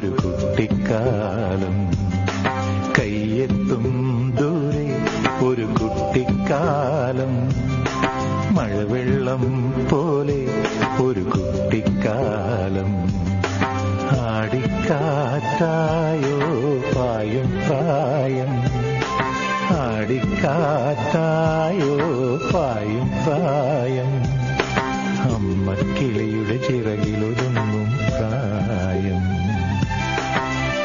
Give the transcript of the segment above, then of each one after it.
ഒരു കുട്ടിക്കാലം. കയ്യെത്തും ദൂരെ ഒരു കുട്ടിക്കാലം, മഴവെള്ളം പോലെ ഒരു കുട്ടിക്കാലം. ആടിക്കാറ്റായോ പായും പ്രായം, ആടിക്കാറ്റായോ പായും പ്രായം. അമ്മക്കിളിയുടെ ചിറകിലൊതുങ്ങും പ്രായം,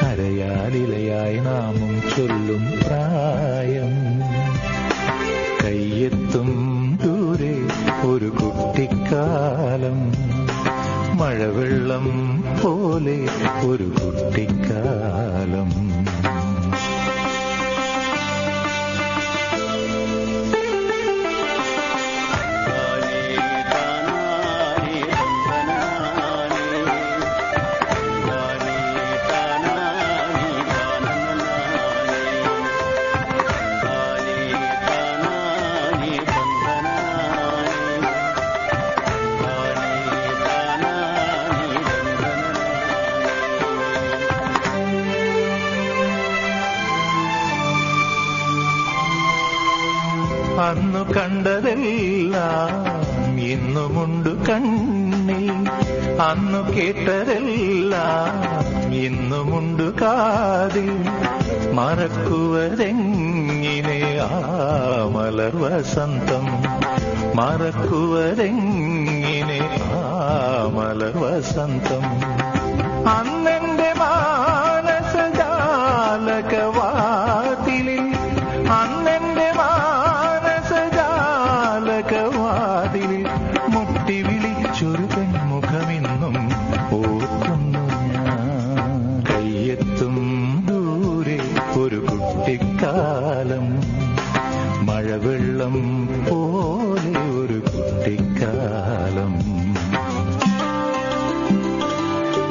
അരയാലിലയായി നാമം ചൊല്ലും പ്രായം. കയ്യെത്തും ദൂരെ ഒരു കുട്ടിക്കാലം, മഴവെള്ളം പോലെ ഒരു കുട്ടിക്കാലം. അന്നു കണ്ടതെല്ലാം ഇന്നുമുണ്ട് കണ്ണിൽ, അന്നു കേട്ടതെല്ലാം ഇന്നുമുണ്ട് കാതിൽ. മറക്കുവതെങ്ങിനെ ആ മലർ വസന്തം, മറക്കുവതെങ്ങിനെ ആ മലർ വസന്തം. അന്നെന്റെ മാനസജാലകവാതിലിൽ, അന്നെന്റെ മാനസജാലകവാതിലിൽ മുട്ടി വിളിച്ചൊരു പെൺമുഖമിന്നും ഓർക്കുന്നു ഞാൻ. കയ്യെത്തും ദൂരെ ഒരു കുട്ടിക്കാലം, മഴവെള്ളം പോലെ ഒരു കുട്ടിക്കാലം.